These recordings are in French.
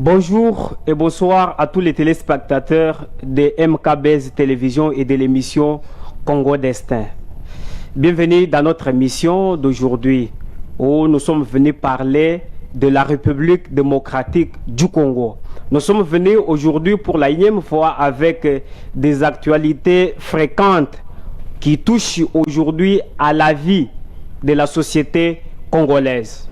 Bonjour et bonsoir à tous les téléspectateurs de MKBZ Télévision et de l'émission Congo Destin. Bienvenue dans notre émission d'aujourd'hui où nous sommes venus parler de la République démocratique du Congo. Nous sommes venus aujourd'hui pour la énième fois avec des actualités fréquentes qui touchent aujourd'hui à la vie de la société congolaise.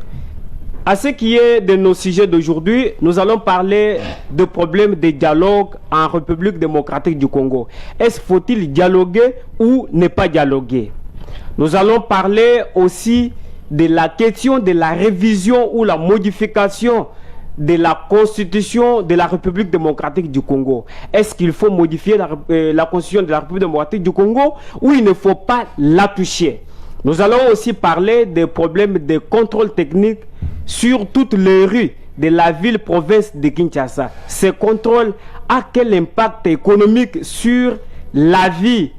À ce qui est de nos sujets d'aujourd'hui, nous allons parler de problèmes de dialogue en République démocratique du Congo. Est-ce faut-il dialoguer ou ne pas dialoguer? Nous allons parler aussi de la question de la révision ou la modification de la constitution de la République démocratique du Congo. Est-ce qu'il faut modifier la constitution de la République démocratique du Congo ou il ne faut pas la toucher? Nous allons aussi parler des problèmes de contrôle technique sur toutes les rues de la ville-province de Kinshasa. Ce contrôle a quel impact économique sur la vie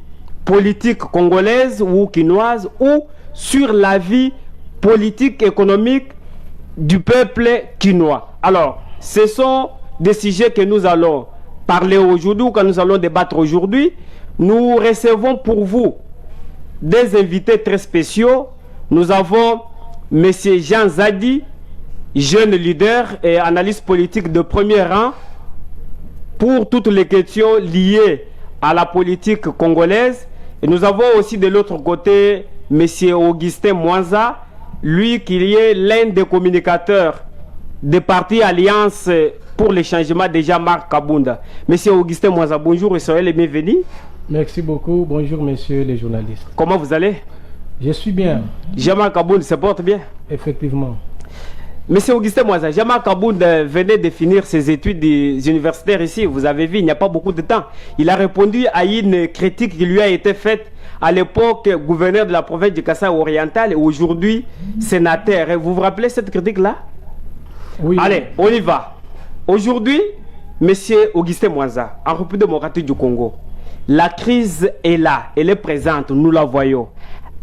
politique congolaise ou quinoise ou sur la vie politique économique du peuple quinois? Alors, ce sont des sujets que nous allons parler aujourd'hui ou que nous allons débattre aujourd'hui. Nous recevons pour vous des invités très spéciaux. Nous avons M. Jean Zadi, jeune leader et analyste politique de premier rang pour toutes les questions liées à la politique congolaise. Et nous avons aussi de l'autre côté M. Augustin Mwanza, lui qui est l'un des communicateurs des partis Alliance pour le changement de Jean-Marc Kabunda. M. Augustin Mwanza, bonjour et soyez les bienvenus. Merci beaucoup. Bonjour, messieurs les journalistes. Comment vous allez? Je suis bien. Jean-Marc Kabunda se porte bien? Effectivement. Monsieur Augustin Mwanza, Jean-Marc Kabunda venait de finir ses études universitaires ici. Vous avez vu, il n'y a pas beaucoup de temps. Il a répondu à une critique qui lui a été faite à l'époque gouverneur de la province du Kasaï oriental et aujourd'hui sénateur. Et vous vous rappelez cette critique-là? Oui. Allez, on y va. Aujourd'hui, monsieur Augustin Mwanza, en République démocratique du Congo, la crise est là, elle est présente, nous la voyons.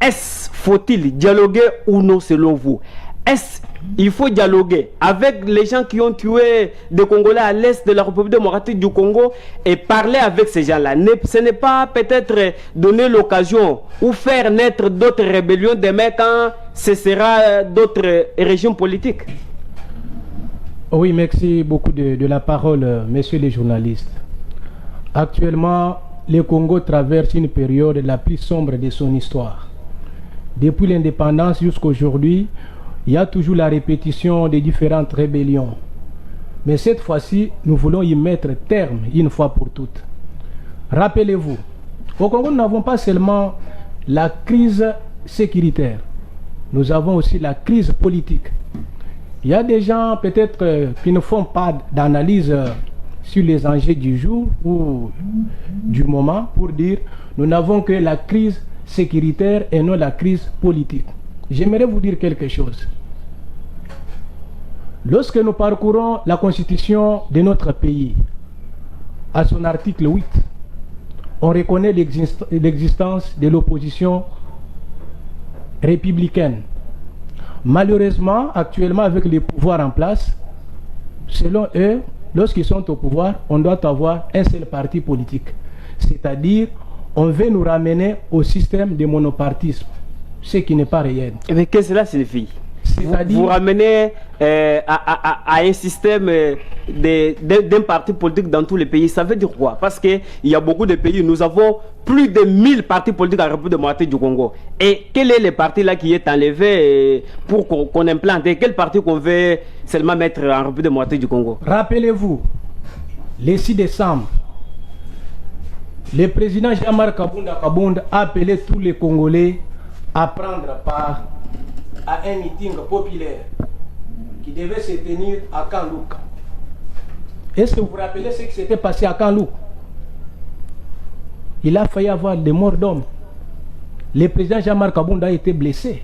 Est-ce faut-il dialoguer ou non selon vous? Est-ce il faut dialoguer avec les gens qui ont tué des Congolais à l'est de la République démocratique du Congo et parler avec ces gens-là? Ce n'est pas peut-être donner l'occasion ou faire naître d'autres rébellions demain quand ce sera d'autres régimes politiques? Oui, merci beaucoup de la parole, messieurs les journalistes. Actuellement, le Congo traverse une période la plus sombre de son histoire. Depuis l'indépendance jusqu'à aujourd'hui, il y a toujours la répétition des différentes rébellions. Mais cette fois-ci, nous voulons y mettre terme une fois pour toutes. Rappelez-vous, au Congo, nous n'avons pas seulement la crise sécuritaire, nous avons aussi la crise politique. Il y a des gens peut-être qui ne font pas d'analyse sur les enjeux du jour ou du moment pour dire nous n'avons que la crise sécuritaire et non la crise politique. J'aimerais vous dire quelque chose. Lorsque nous parcourons la constitution de notre pays, à son article 8, on reconnaît l'existence de l'opposition républicaine. Malheureusement, actuellement, avec les pouvoirs en place, selon eux, lorsqu'ils sont au pouvoir, on doit avoir un seul parti politique. C'est-à-dire, on veut nous ramener au système de monopartisme, ce qui n'est pas réel. Mais qu'est-ce que cela signifie? Vous ramenez à un système d'un parti politique dans tous les pays. Ça veut dire quoi? Parce qu'il y a beaucoup de pays, nous avons plus de 1000 partis politiques en République démocratique du Congo. Et quel est le parti là qui est enlevé pour qu'on implante? Et quel parti qu'on veut seulement mettre en République démocratique du Congo? Rappelez-vous, le 6 décembre, le président Jean-Marc Kabunda a appelé tous les Congolais à prendre part à un meeting populaire qui devait se tenir à Kanlouk. Est-ce que vous vous rappelez ce qui s'était passé à Kanlouk? Il a failli avoir des morts d'hommes. Le président Jean-Marc Kabunda a été blessé.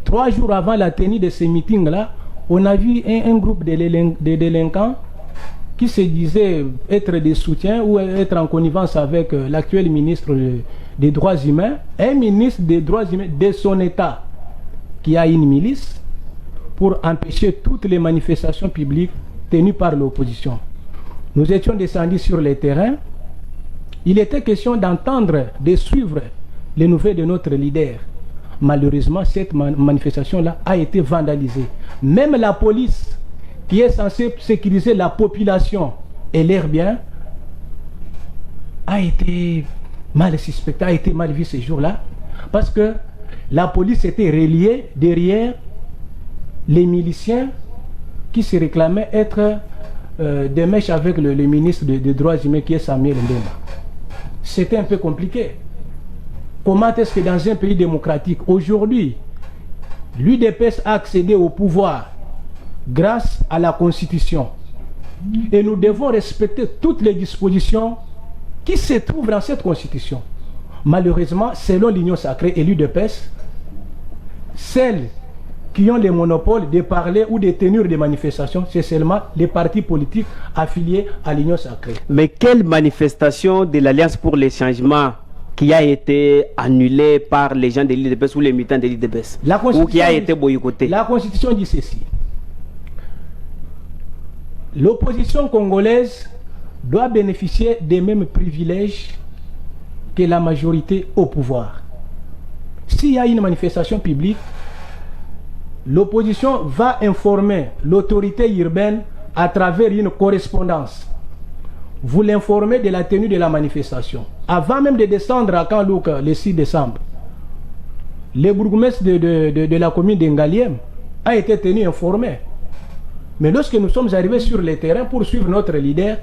3 jours avant la tenue de ce meeting-là, on a vu un groupe de délinquants qui se disaient être des soutiens ou être en connivence avec l'actuel ministre des droits humains, un ministre des droits humains de son État qui a une milice pour empêcher toutes les manifestations publiques tenue par l'opposition. Nous étions descendus sur les terrains. Il était question d'entendre, de suivre les nouvelles de notre leader. Malheureusement, cette manifestation-là a été vandalisée. Même la police, qui est censée sécuriser la population et leurs biens, a été mal suspectée, a été mal vue ce jour-là, parce que la police était reliée derrière les miliciens qui se réclamaient être des mèches avec le ministre des Droits humains qui est Samuel Ndemba. C'était un peu compliqué. Comment est-ce que dans un pays démocratique, aujourd'hui, l'UDPS a accédé au pouvoir grâce à la Constitution, et nous devons respecter toutes les dispositions qui se trouvent dans cette Constitution. Malheureusement, selon l'Union sacrée et l'UDPS, celles qui ont les monopoles de parler ou de tenir des manifestations, c'est seulement les partis politiques affiliés à l'Union sacrée. Mais quelle manifestation de l'Alliance pour les changements qui a été annulée par les gens de l'UDPS ou les militants de l'UDPS, ou qui a été boycottée? La Constitution dit ceci. L'opposition congolaise doit bénéficier des mêmes privilèges que la majorité au pouvoir. S'il y a une manifestation publique, l'opposition va informer l'autorité urbaine à travers une correspondance. Vous l'informez de la tenue de la manifestation. Avant même de descendre à Kanlouk le 6 décembre, le bourgmestre de la commune d'Engaliem a été tenu informé. Mais lorsque nous sommes arrivés sur le terrain pour suivre notre leader,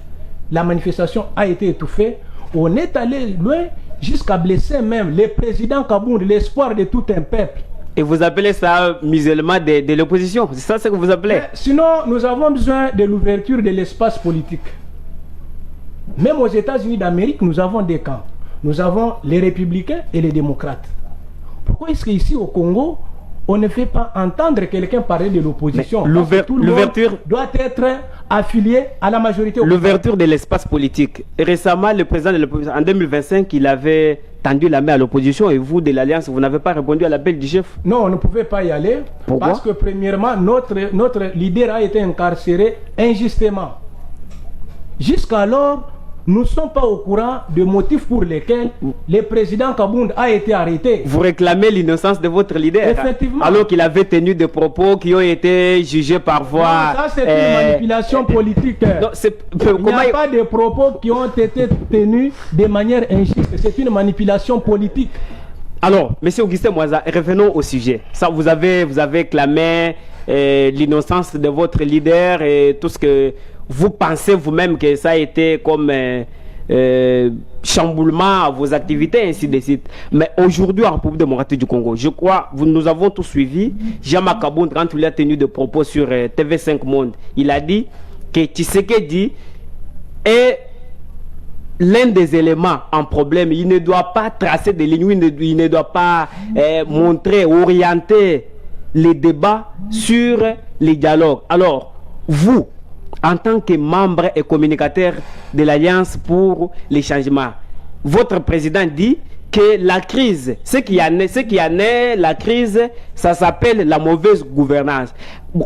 la manifestation a été étouffée. On est allé loin jusqu'à blesser même le président Kabound, l'espoir de tout un peuple. Et vous appelez ça musulman de l'opposition? C'est ça ce que vous appelez? Mais sinon, nous avons besoin de l'ouverture de l'espace politique. Même aux États-Unis d'Amérique, nous avons des camps. Nous avons les républicains et les démocrates. Pourquoi est-ce qu'ici au Congo, on ne fait pas entendre quelqu'un parler de l'opposition? L'ouverture doit être affilié à la majorité. L'ouverture de l'espace politique. Et récemment, le président de l'opposition, en 2025, il avait tendu la main à l'opposition, et vous, de l'Alliance, vous n'avez pas répondu à l'appel du chef? Non, on ne pouvait pas y aller. Pourquoi? Parce que premièrement, notre leader a été incarcéré injustement. Jusqu'alors, nous ne sommes pas au courant des motifs pour lesquels le président Kabound a été arrêté. Vous réclamez l'innocence de votre leader? Effectivement. Alors qu'il avait tenu des propos qui ont été jugés parfois... Non, ça c'est une manipulation politique. Non, il n'y a pas de propos qui ont été tenus de manière injuste. C'est une manipulation politique. Alors, M. Augustin Mouaza, revenons au sujet. Ça, vous avez clamé l'innocence de votre leader et tout ce que... Vous pensez vous-même que ça a été comme chamboulement à vos activités, ainsi de suite. Mais aujourd'hui, en République démocratique du Congo, je crois, nous avons tous suivi Jean-Marc Kabound quand il a tenu des propos sur TV5 Monde. Il a dit que Tshisekedi est l'un des éléments en problème. Il ne doit pas tracer des lignes, il ne doit pas montrer, orienter les débats sur les dialogues. Alors, vous, en tant que membre et communicateur de l'Alliance pour les changements, votre président dit que la crise, ce qui en est la crise, ça s'appelle la mauvaise gouvernance.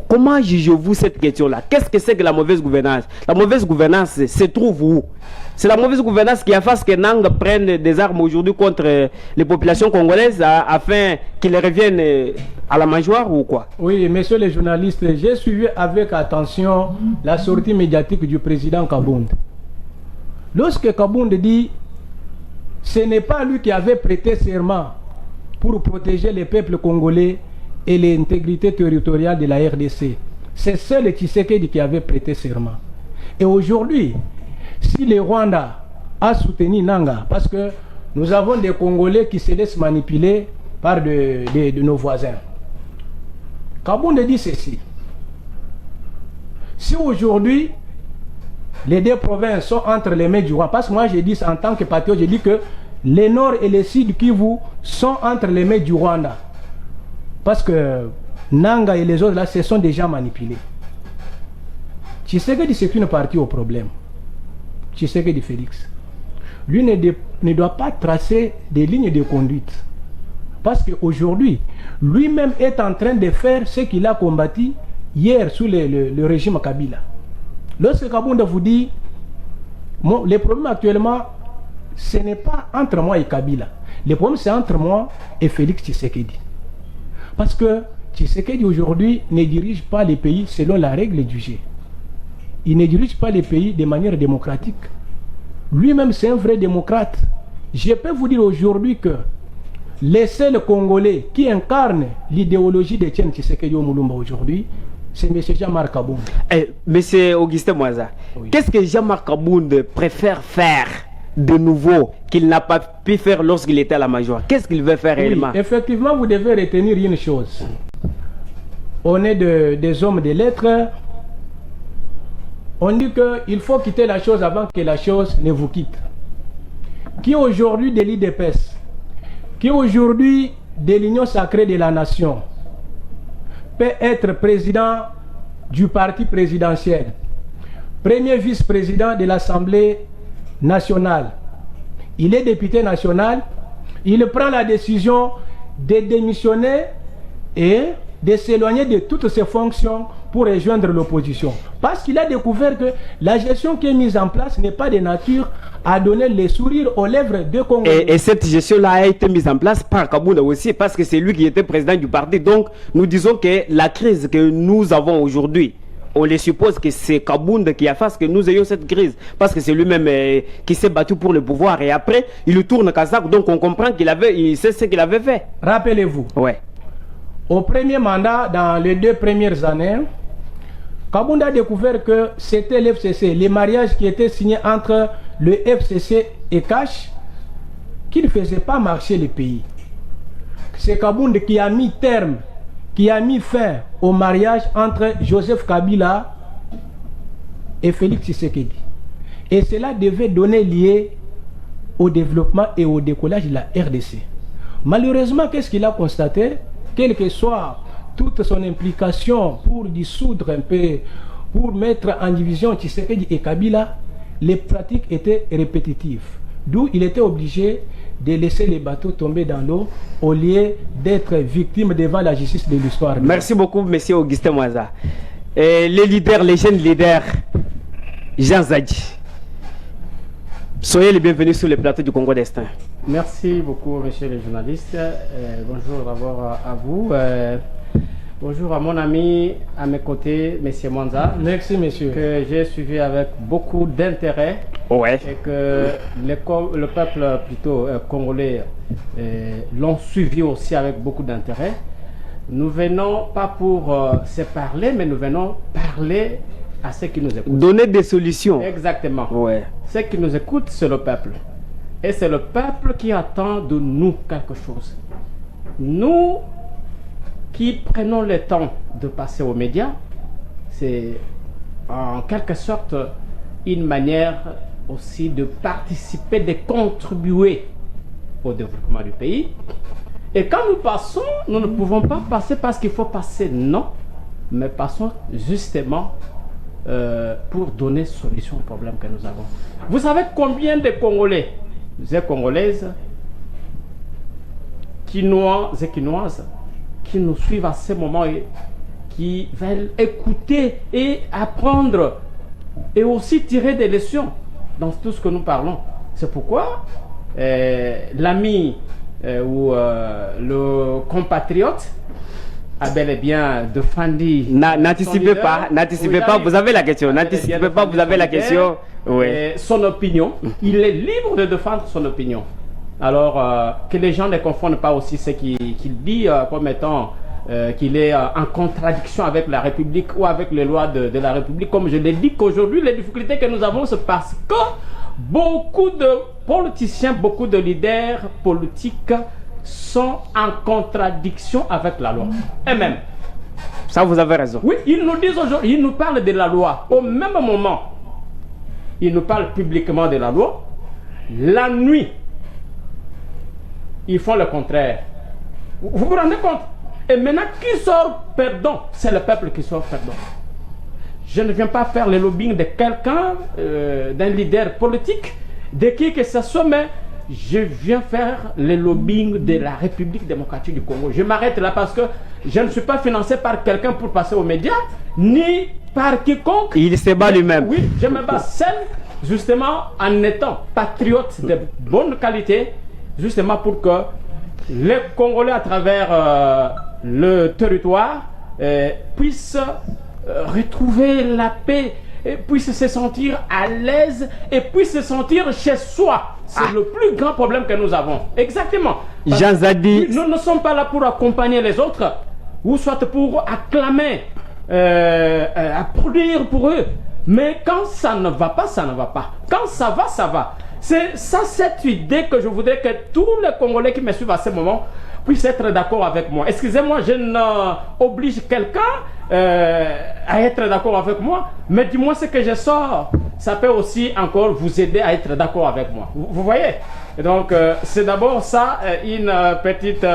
Comment jugez-vous cette question-là? Qu'est-ce que c'est que la mauvaise gouvernance? La mauvaise gouvernance se trouve où? C'est la mauvaise gouvernance qui a fait que Nang prenne des armes aujourd'hui contre les populations congolaises afin qu'ils reviennent à la mangeoire ou quoi? Oui, messieurs les journalistes, j'ai suivi avec attention la sortie médiatique du président Kabound. Lorsque Kabound dit ce n'est pas lui qui avait prêté serment pour protéger les peuples congolais et l'intégrité territoriale de la RDC, c'est seul Tshisekedi qui avait prêté serment. Et aujourd'hui, si le Rwanda a soutenu Nanga, parce que nous avons des Congolais qui se laissent manipuler par de nos voisins. Kabound dit ceci. Si aujourd'hui, les deux provinces sont entre les mains du Rwanda, parce que moi je dis en tant que patriote, je dis que le nord et le sud Kivu sont entre les mains du Rwanda. Parce que Nanga et les autres là se sont déjà manipulés. Tshisekedi c'est une partie au problème. Tshisekedi Félix. Lui ne doit pas tracer des lignes de conduite. Parce qu'aujourd'hui, lui-même est en train de faire ce qu'il a combattu hier sous le régime Kabila. Lorsque Kabunda vous dit, les problèmes actuellement, ce n'est pas entre moi et Kabila. Le problème, c'est entre moi et Félix Tshisekedi. Parce que Tshisekedi, aujourd'hui, ne dirige pas les pays selon la règle du jeu. Il ne dirige pas les pays de manière démocratique. Lui-même, c'est un vrai démocrate. Je peux vous dire aujourd'hui que les seuls Congolais qui incarnent l'idéologie de Etienne Tshisekedi Mulumba aujourd'hui, c'est M. Jean-Marc Kabunda. Monsieur Augustin Mwanza, oui. Qu'est-ce que Jean-Marc Kabunda préfère faire de nouveau qu'il n'a pas pu faire lorsqu'il était à la major? Qu'est-ce qu'il veut faire réellement? Effectivement, vous devez retenir une chose. On est des hommes de lettres. On dit qu'il faut quitter la chose avant que la chose ne vous quitte. Qui aujourd'hui de l'IDPS, qui aujourd'hui de l'Union sacrée de la nation, peut être président du parti présidentiel, premier vice-président de l'Assemblée nationale, il est député national, il prend la décision de démissionner et de s'éloigner de toutes ses fonctions pour rejoindre l'opposition. Parce qu'il a découvert que la gestion qui est mise en place n'est pas de nature à donner les sourires aux lèvres de Congolais. Et cette gestion-là a été mise en place par Kabunda aussi, parce que c'est lui qui était président du parti. Donc, nous disons que la crise que nous avons aujourd'hui, on les suppose que c'est Kabunda qui a fait que nous ayons cette crise. Parce que c'est lui-même qui s'est battu pour le pouvoir. Et après, il le tourne Kazakh. Donc, on comprend il sait ce qu'il avait fait. Rappelez-vous. Ouais. Au premier mandat, dans les 2 premières années, Kabunda a découvert que c'était l'FCC, les mariages qui étaient signés entre le FCC et Cash, qui ne faisaient pas marcher le pays. C'est Kabunda qui a mis terme, qui a mis fin au mariage entre Joseph Kabila et Félix Tshisekedi. Et cela devait donner lieu au développement et au décollage de la RDC. Malheureusement, qu'est-ce qu'il a constaté? Quelle que soit toute son implication pour dissoudre un peu, pour mettre en division Tshisekedi et Kabila, les pratiques étaient répétitives. D'où il était obligé de laisser les bateaux tomber dans l'eau au lieu d'être victime devant la justice de l'histoire. Merci beaucoup, monsieur Augustin Mwanza. Les leaders, les jeunes leaders, Jean Zadji, soyez les bienvenus sur le plateau du Congo Destin. Merci beaucoup, messieurs les journalistes. Bonjour d'abord à vous. Bonjour à mon ami à mes côtés, monsieur Mwanza. Merci, monsieur. Que j'ai suivi avec beaucoup d'intérêt. Ouais. Et que le peuple plutôt congolais l'ont suivi aussi avec beaucoup d'intérêt. Nous venons pas pour se parler, mais nous venons parler à ceux qui nous écoutent. Donner des solutions. Exactement. Ouais. Ceux qui nous écoutent, c'est le peuple. Et c'est le peuple qui attend de nous quelque chose. Nous qui prenons le temps de passer aux médias, c'est en quelque sorte une manière aussi de participer, de contribuer au développement du pays. Et quand nous passons, nous ne pouvons pas passer parce qu'il faut passer, non, mais passons justement pour donner solution au problème que nous avons. Vous savez combien de Congolais et Congolaises, Quinois et Quinoises, qui nous suivent à ce moment et qui veulent écouter et apprendre et aussi tirer des leçons dans tout ce que nous parlons. C'est pourquoi l'ami ou le compatriote a bel et bien défendu. N'anticipez pas, vous avez la question. N'anticipez pas, vous avez la question. Oui. Son opinion, il est libre de défendre son opinion. Alors que les gens ne confondent pas aussi ce qu'il dit comme étant qu'il est en contradiction avec la République ou avec les lois de la République. Comme je l'ai dit qu'aujourd'hui, les difficultés que nous avons, c'est parce que beaucoup de politiciens, beaucoup de leaders politiques sont en contradiction avec la loi. Et même. Ça, vous avez raison. Oui, ils nous disent aujourd'hui, ils nous parlent de la loi. Au même moment, ils nous parlent publiquement de la loi. La nuit, ils font le contraire. Vous vous rendez compte? Et maintenant, qui sort perdant? C'est le peuple qui sort perdant. Je ne viens pas faire le lobbying de quelqu'un, d'un leader politique, de qui que ce soit, mais je viens faire le lobbying de la République démocratique du Congo. Je m'arrête là parce que je ne suis pas financé par quelqu'un pour passer aux médias, ni par quiconque. Il se bat lui-même. Oui, je me bats seul, justement, en étant patriote de bonne qualité, justement pour que les Congolais à travers le territoire puissent retrouver la paix, et puissent se sentir à l'aise et puissent se sentir chez soi. C'est le plus grand problème que nous avons. Exactement. Jean Zadi. Nous ne sommes pas là pour accompagner les autres, ou soit pour acclamer, applaudir pour eux. Mais quand ça ne va pas, ça ne va pas. Quand ça va, ça va. C'est ça, cette idée que je voudrais que tous les Congolais qui me suivent à ce moment puissent être d'accord avec moi. Excusez-moi, je n'oblige quelqu'un à être d'accord avec moi, mais du moins ce que je sors, ça peut aussi encore vous aider à être d'accord avec moi. Vous voyez? Et donc, c'est d'abord ça, une petite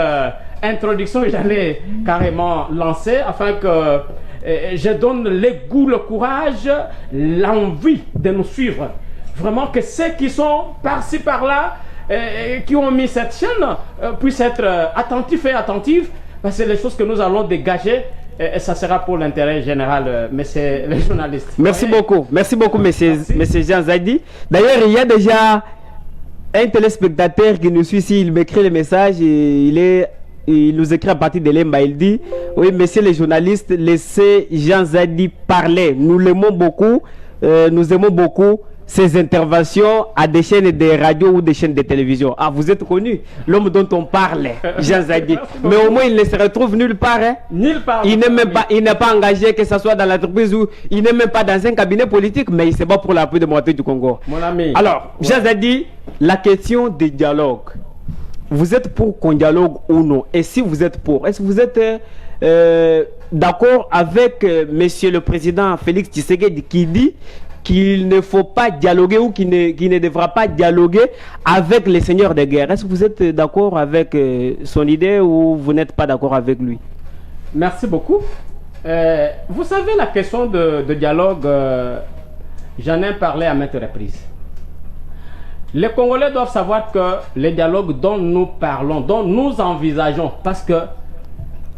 introduction que j'allais carrément lancer afin que je donne le goût, le courage, l'envie de nous suivre. Vraiment que ceux qui sont par-ci, par-là, qui ont mis cette chaîne, puissent être attentifs et attentives, parce que c'est les choses que nous allons dégager, et ça sera pour l'intérêt général, messieurs les journalistes. Merci beaucoup, monsieur Jean Zadi. D'ailleurs, il y a déjà un téléspectateur qui nous suit ici, il m'écrit le message, et il nous écrit à partir de l'Emba, il dit: oui, messieurs les journalistes, laissez Jean Zadi parler. Nous l'aimons beaucoup, nous aimons beaucoup ses interventions à des chaînes de radio ou des chaînes de télévision. Ah, vous êtes connu, l'homme dont on parle, Jean Zadi. Mais au moins, il ne se retrouve nulle part. Hein. Nulle part. Il n'est même pas, il n'est pas engagé, que ce soit dans l'entreprise ou il n'est même pas dans un cabinet politique, mais il se bat pour la paix démocratique du Congo. Mon ami. Alors, Jean Zadi, la question du dialogue. Vous êtes pour qu'on dialogue ou non? Et si vous êtes pour, est-ce que vous êtes d'accord avec monsieur le président Félix Tshisekedi qui dit qu'il ne faut pas dialoguer ou qu'il ne devra pas dialoguer avec les seigneurs de guerre? Est-ce que vous êtes d'accord avec son idée ou vous n'êtes pas d'accord avec lui? Merci beaucoup. Vous savez, la question de dialogue, j'en ai parlé à maintes reprises. Les Congolais doivent savoir que les dialogues dont nous parlons, dont nous envisageons, parce que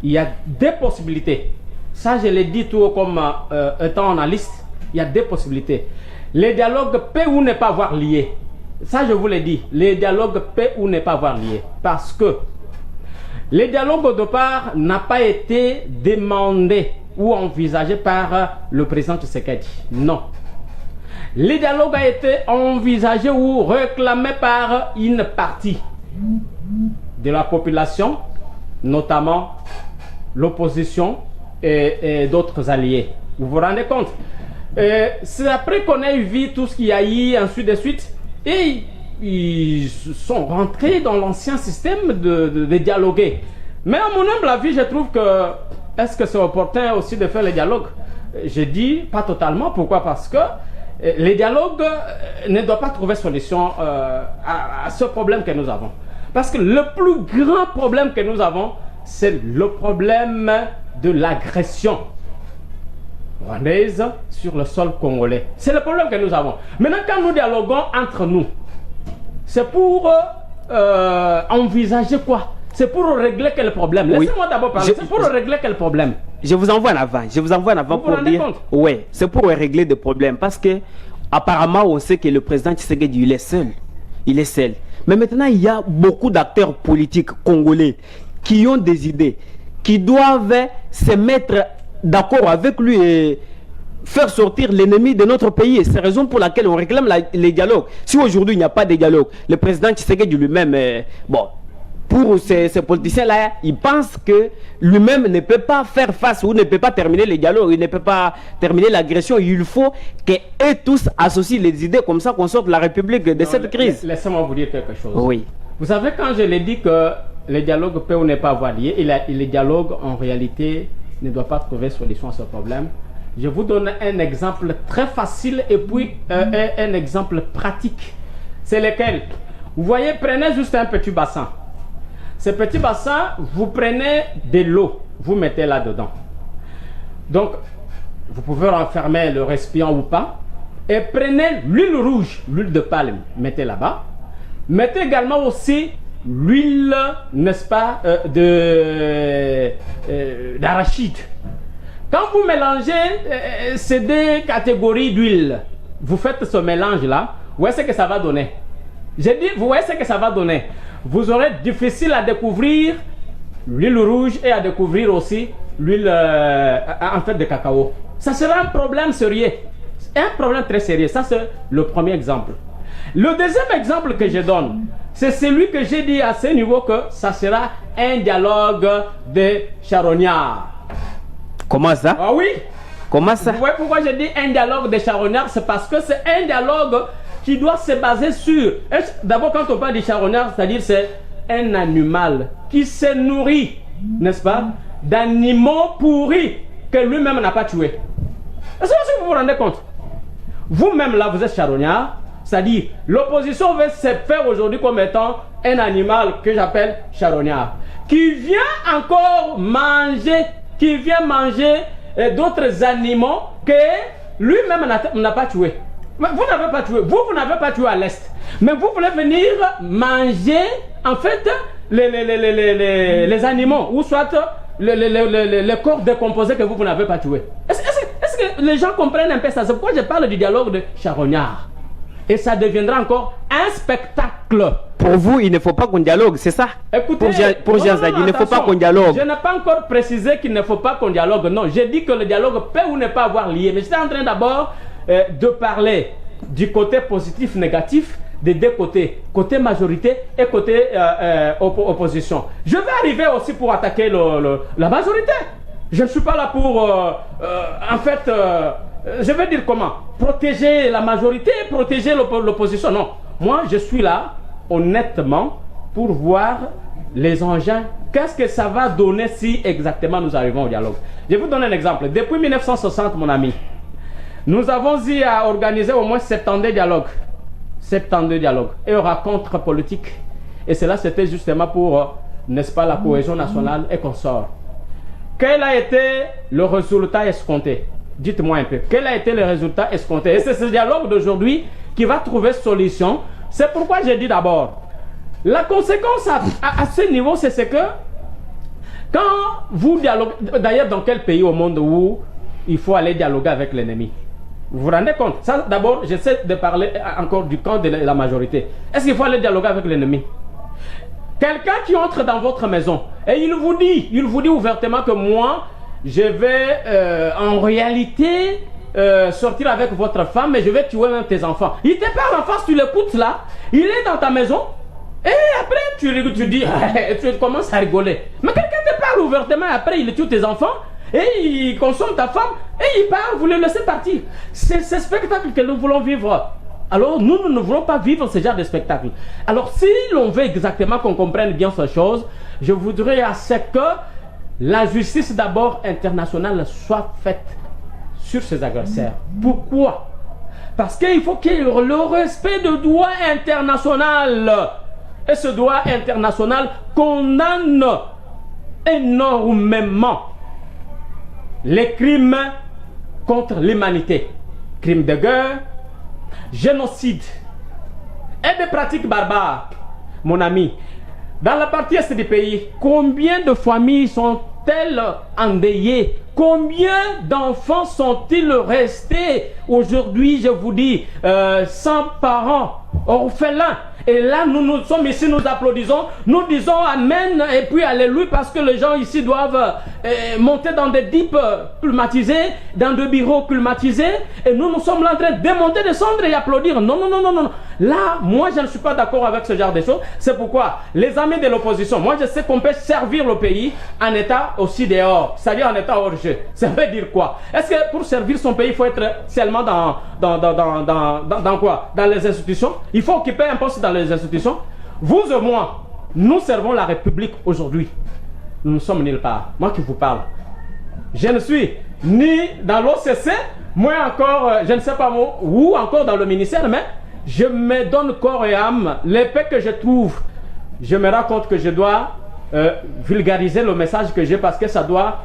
il y a des possibilités. Ça, je l'ai dit tout haut comme étant analyste. Il y a des possibilités. Les dialogues peuvent ou ne pas avoir lié. Ça, je vous l'ai dit. Les dialogues peuvent ou ne pas avoir lié. Parce que les dialogues, au départ, n'ont pas été demandés ou envisagés par le président Tshisekedi. Non. Les dialogues ont été envisagés ou réclamés par une partie de la population, notamment l'opposition et d'autres alliés. Vous vous rendez compte? C'est après qu'on ait vu tout ce qu'il y a eu, ainsi de suite, et ils sont rentrés dans l'ancien système de dialoguer. Mais à mon humble avis, je trouve que, est-ce que c'est opportun aussi de faire les dialogues? Je dis pas totalement. Pourquoi? Parce que les dialogues ne doivent pas trouver solution à ce problème que nous avons. Parce que le plus grand problème que nous avons, c'est le problème de l'agression rwandaise sur le sol congolais. C'est le problème que nous avons. Maintenant, quand nous dialoguons entre nous, c'est pour envisager quoi? C'est pour régler quel problème? Oui. Laissez-moi d'abord parler. C'est pour régler quel problème? Je vous envoie en avant. Je vous envoie en avant pour dire. Oui, c'est pour régler des problèmes. Parce que, apparemment, on sait que le président Tshisekedi, il est seul. Il est seul. Mais maintenant, il y a beaucoup d'acteurs politiques congolais qui ont des idées, qui doivent se mettre d'accord avec lui et faire sortir l'ennemi de notre pays. Et c'est la raison pour laquelle on réclame les dialogues. Si aujourd'hui il n'y a pas de dialogue, le président Tshisekedi lui-même, bon, pour ces politiciens-là, ils pensent que lui-même ne peut pas faire face ou ne peut pas terminer les dialogues, il ne peut pas terminer l'agression. Il faut qu'eux tous associent les idées comme ça qu'on sorte la République de cette crise. Laissez-moi vous dire quelque chose. Oui. Vous savez, quand je l'ai dit que les dialogues peuvent ou ne pas avoir lié, et les dialogues en réalité ne doivent pas trouver solution à ce problème, je vous donne un exemple très facile et puis un exemple pratique. C'est lequel? Vous voyez, prenez juste un petit bassin. Ce petit bassin, vous prenez de l'eau, vous mettez là-dedans. Donc, vous pouvez renfermer le récipient ou pas. Et prenez l'huile rouge, l'huile de palme, mettez là-bas. Mettez également aussi l'huile, n'est-ce pas, d'arachide. Quand vous mélangez ces deux catégories d'huile, vous faites ce mélange-là, vous voyez ce que ça va donner. J'ai dit, vous voyez ce que ça va donner. Vous aurez difficile à découvrir l'huile rouge et à découvrir aussi l'huile en fait de cacao. Ça sera un problème sérieux. Un problème très sérieux. Ça, c'est le premier exemple. Le deuxième exemple que je donne, c'est celui que j'ai dit à ce niveau que ça sera un dialogue de charognards. Comment ça? Ah oui. Comment ça? Vous voyez pourquoi j'ai dit un dialogue de charognards? C'est parce que c'est un dialogue qui doit se baser sur... D'abord, quand on parle de charognard, c'est-à-dire c'est un animal qui se nourrit, n'est-ce pas, d'animaux pourris que lui-même n'a pas tués. Est-ce que vous vous rendez compte? Vous-même là, vous êtes charognard, c'est-à-dire l'opposition veut se faire aujourd'hui comme étant un animal que j'appelle charognard, qui vient encore manger, d'autres animaux que lui-même n'a pas tués. Mais vous n'avez pas tué, vous n'avez pas tué à l'Est. Mais vous voulez venir manger, en fait, les animaux, ou soit les corps décomposés que vous n'avez pas tués. Est-ce que les gens comprennent un peu ça? C'est pourquoi je parle du dialogue de charognard. Et ça deviendra encore un spectacle. Pour vous, il ne faut pas qu'on dialogue, c'est ça? Écoutez, pour Jean Zadi, il ne faut pas qu'on dialogue. Je n'ai pas encore précisé qu'il ne faut pas qu'on dialogue. Non, j'ai dit que le dialogue peut ou ne pas avoir lié. Mais j'étais en train d'abord de parler du côté positif, négatif, des deux côtés, côté majorité et côté opposition. Je vais arriver aussi pour attaquer la majorité. Je ne suis pas là pour, en fait, je vais dire comment, protéger la majorité, protéger l'opposition. Non, moi je suis là, honnêtement, pour voir les engins. Qu'est-ce que ça va donner si exactement nous arrivons au dialogue? Je vais vous donner un exemple. Depuis 1960, mon ami, nous avons eu à organiser au moins 72 dialogues. 72 dialogues. Et on rencontre politique. Et cela, c'était justement pour, n'est-ce pas, la cohésion nationale et consort. Quel a été le résultat escompté? Dites-moi un peu. Quel a été le résultat escompté? Et c'est ce dialogue d'aujourd'hui qui va trouver solution. C'est pourquoi j'ai dit d'abord, la conséquence à ce niveau, c'est que quand vous dialoguez, d'ailleurs dans quel pays au monde où il faut aller dialoguer avec l'ennemi? Vous vous rendez compte? Ça, d'abord, j'essaie de parler encore du camp de la majorité. Est-ce qu'il faut aller dialoguer avec l'ennemi? Quelqu'un qui entre dans votre maison et il vous dit ouvertement que moi, je vais en réalité sortir avec votre femme et je vais tuer même tes enfants. Il te parle en face, tu l'écoutes là, il est dans ta maison et après tu dis, tu commences à rigoler. Mais quelqu'un te parle ouvertement et après il tue tes enfants et il consomme ta femme et il part, vous le laissez partir. C'est ce spectacle que nous voulons vivre. Alors nous ne voulons pas vivre ce genre de spectacle. Alors si l'on veut exactement qu'on comprenne bien ces choses, je voudrais à ce que la justice d'abord internationale soit faite sur ces agresseurs. Pourquoi? Parce qu'il faut qu'il y ait le respect du droit international. Et ce droit international condamne énormément les crimes contre l'humanité. Crimes de guerre, génocide et des pratiques barbares. Mon ami, dans la partie est du pays, combien de familles sont-elles endeuillées? Combien d'enfants sont-ils restés aujourd'hui, je vous dis, sans parents, orphelins? Et là, nous sommes ici, nous applaudissons, nous disons Amen et puis Alléluia parce que les gens ici doivent monter dans des dips climatisés, dans des bureaux climatisés. Et nous sommes là en train de monter, descendre et applaudir. Non, non, non, non, non. Là, moi, je ne suis pas d'accord avec ce genre de choses. C'est pourquoi les amis de l'opposition, moi, je sais qu'on peut servir le pays en état aussi dehors, c'est-à-dire en état hors jeu. Ça veut dire quoi? Est-ce que pour servir son pays, il faut être seulement dans quoi? Dans les institutions? Il faut occuper un poste dans les institutions. Vous et moi, nous servons la République aujourd'hui. Nous ne sommes nulle part. Moi qui vous parle, je ne suis ni dans l'OCC, moi encore, je ne sais pas où, encore dans le ministère, mais je me donne corps et âme. L'épée que je trouve, je me rends compte que je dois vulgariser le message que j'ai parce que ça doit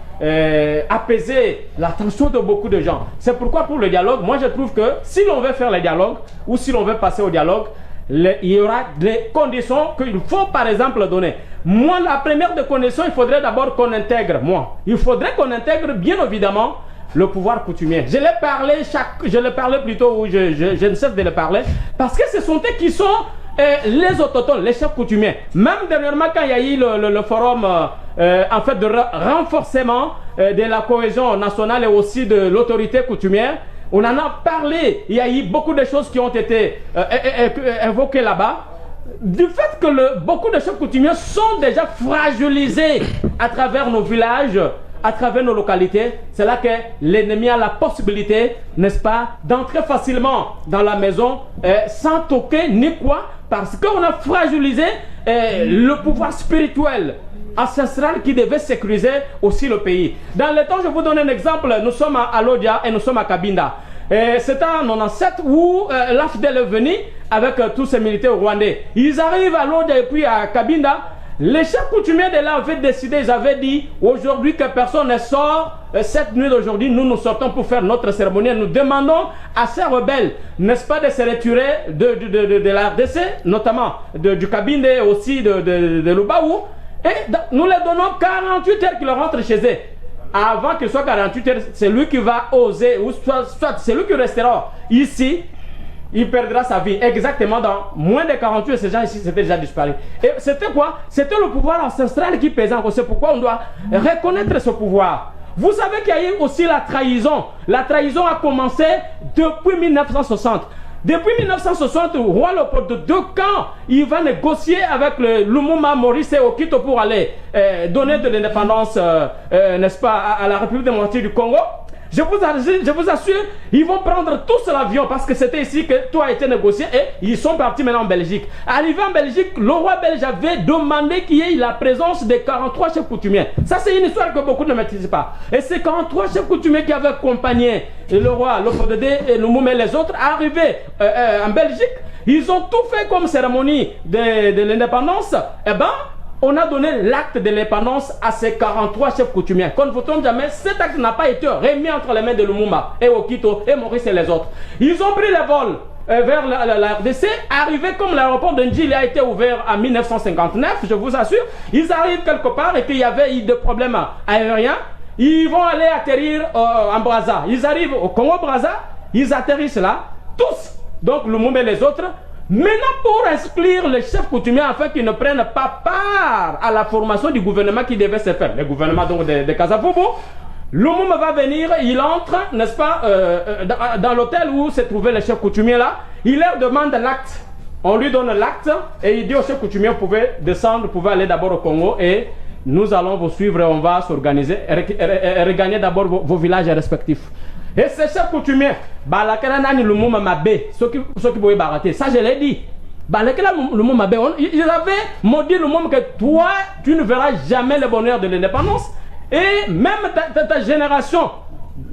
apaiser l'attention de beaucoup de gens. C'est pourquoi pour le dialogue, moi je trouve que si l'on veut faire le dialogue ou si l'on veut passer au dialogue, il y aura des conditions qu'il faut par exemple donner. Moi, la première des conditions, il faudrait d'abord qu'on intègre, il faudrait qu'on intègre bien évidemment le pouvoir coutumier. Je l'ai parlé plutôt, ou je ne cesse de le parler, parce que ce sont eux qui sont les autochtones, les chefs coutumiers. Même dernièrement, quand il y a eu le forum en fait de renforcement de la cohésion nationale et aussi de l'autorité coutumière, on en a parlé. Il y a eu beaucoup de choses qui ont été évoquées là-bas. Du fait que beaucoup de chefs coutumiers sont déjà fragilisés à travers nos villages, à travers nos localités, c'est là que l'ennemi a la possibilité, n'est-ce pas, d'entrer facilement dans la maison sans toquer ni quoi, parce qu'on a fragilisé le pouvoir spirituel ancestral qui devait sécuriser aussi le pays. Dans le temps, je vous donne un exemple, nous sommes à Alodia et nous sommes à Kabinda. C'était en 97 où l'AFDEL est venu avec tous ces militaires rwandais. Ils arrivent à Alodia et puis à Kabinda. Les chefs coutumiers de là avaient décidé, ils avaient dit aujourd'hui que personne ne sort. Cette nuit d'aujourd'hui, nous sortons pour faire notre cérémonie. Nous demandons à ces rebelles, n'est-ce pas, de se retirer de la RDC, notamment du Kabinde et aussi de Lubaou. Et nous leur donnons 48 heures qu'ils rentrent chez eux. Avant qu'il soit 48 heures, c'est lui qui va oser, ou soit c'est lui qui restera ici. Il perdra sa vie. Exactement dans moins de 48, ces gens ici c'était déjà disparu. Et c'était quoi? C'était le pouvoir ancestral qui pesait encore. C'est pourquoi on doit reconnaître ce pouvoir. Vous savez qu'il y a eu aussi la trahison. La trahison a commencé depuis 1960. Depuis 1960, le roi Léopold II, quand il va négocier avec le Lumumba, Maurice et Okito pour aller donner de l'indépendance, n'est-ce pas, à la République démocratique du Congo, je vous assure, ils vont prendre tous l'avion parce que c'était ici que tout a été négocié et ils sont partis maintenant en Belgique. Arrivé en Belgique, le roi belge avait demandé qu'il y ait la présence de 43 chefs coutumiers. Ça, c'est une histoire que beaucoup ne maîtrisent pas. Et ces 43 chefs coutumiers qui avaient accompagné le roi, Léopold II et Lumumba et les autres, arrivés en Belgique, ils ont tout fait comme cérémonie de l'indépendance. Eh bien, on a donné l'acte de l'indépendance à ces 43 chefs coutumiers. Qu'on ne vous trompe jamais, cet acte n'a pas été remis entre les mains de Lumumba et Okito et Maurice et les autres. Ils ont pris le vol vers la RDC, arrivé comme l'aéroport de Ndjili a été ouvert en 1959, je vous assure. Ils arrivent quelque part et qu'il y avait eu des problèmes aériens. Ils vont aller atterrir en Brazza. Ils arrivent au Congo-Brazza, ils atterrissent là, tous, donc Lumumba et les autres. Maintenant, pour exclure les chefs coutumiers afin qu'ils ne prennent pas part à la formation du gouvernement qui devait se faire, le gouvernement donc de Kasavubu, Lumumba va venir, il entre, n'est-ce pas, dans l'hôtel où se trouvaient les chefs coutumiers là, il leur demande l'acte. On lui donne l'acte et il dit aux chefs coutumiers, vous pouvez descendre, vous pouvez aller d'abord au Congo et nous allons vous suivre et on va s'organiser et regagner d'abord vos villages respectifs. Et ces chefs coutumiers, Lumumba Mabé, ceux qui pouvaient barater, ça je l'ai dit. Lumumba Mabé, ils avaient maudit Lumumba que toi, tu ne verras jamais le bonheur de l'indépendance. Et même ta génération,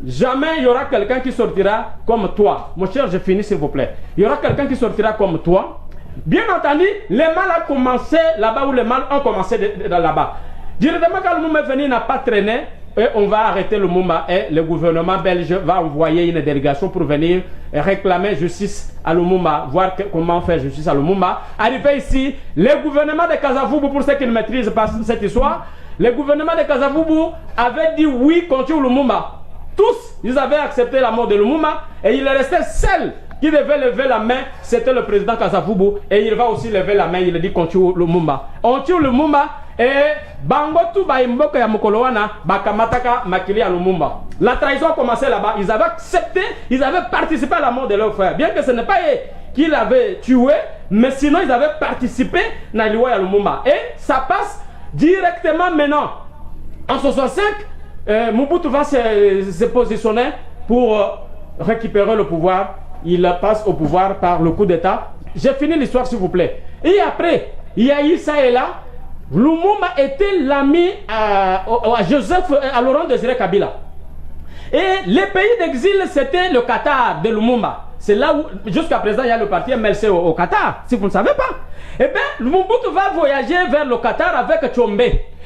jamais il y aura quelqu'un qui sortira comme toi. Mon cher, je finis s'il vous plaît. Il y aura quelqu'un qui sortira comme toi. Bien entendu, les mal ont commencé là-bas où les mal ont commencé là-bas. Directement quand Lumumba est venu, il n'a pas traîné. Et on va arrêter Lumumba et le gouvernement belge va envoyer une délégation pour venir réclamer justice à Lumumba, voir comment faire justice à Lumumba. Arrivé ici, le gouvernement de Kasavubu, pour ceux qui ne maîtrisent pas cette histoire, le gouvernement de Kasavubu avait dit oui contre Lumumba. Tous, ils avaient accepté la mort de Lumumba et il restait seul qui devait lever la main, c'était le président Kasavubu et il va aussi lever la main, il dit contre Lumumba. On tue Lumumba. Et Bangotu Baimboka ya Mukolowana Bakamataka Makili à Lumumba. La trahison a commencé là-bas. Ils avaient accepté, ils avaient participé à la mort de leur frère. Bien que ce n'est pas eux qui l'avaient tué, mais sinon ils avaient participé à l'Iwa à Lumumba. Et ça passe directement maintenant. En 65, Mobutu va se positionner pour récupérer le pouvoir. Il passe au pouvoir par le coup d'État. J'ai fini l'histoire s'il vous plaît. Et après, il y a eu ça et là. Lumumba était l'ami à Joseph, à Laurent Désiré Kabila. Et les pays d'exil, c'était le Qatar de Lumumba. C'est là où, jusqu'à présent, il y a le parti MLC au Qatar, si vous ne savez pas. Eh bien, Mobutu va voyager vers le Qatar avec Tchombe.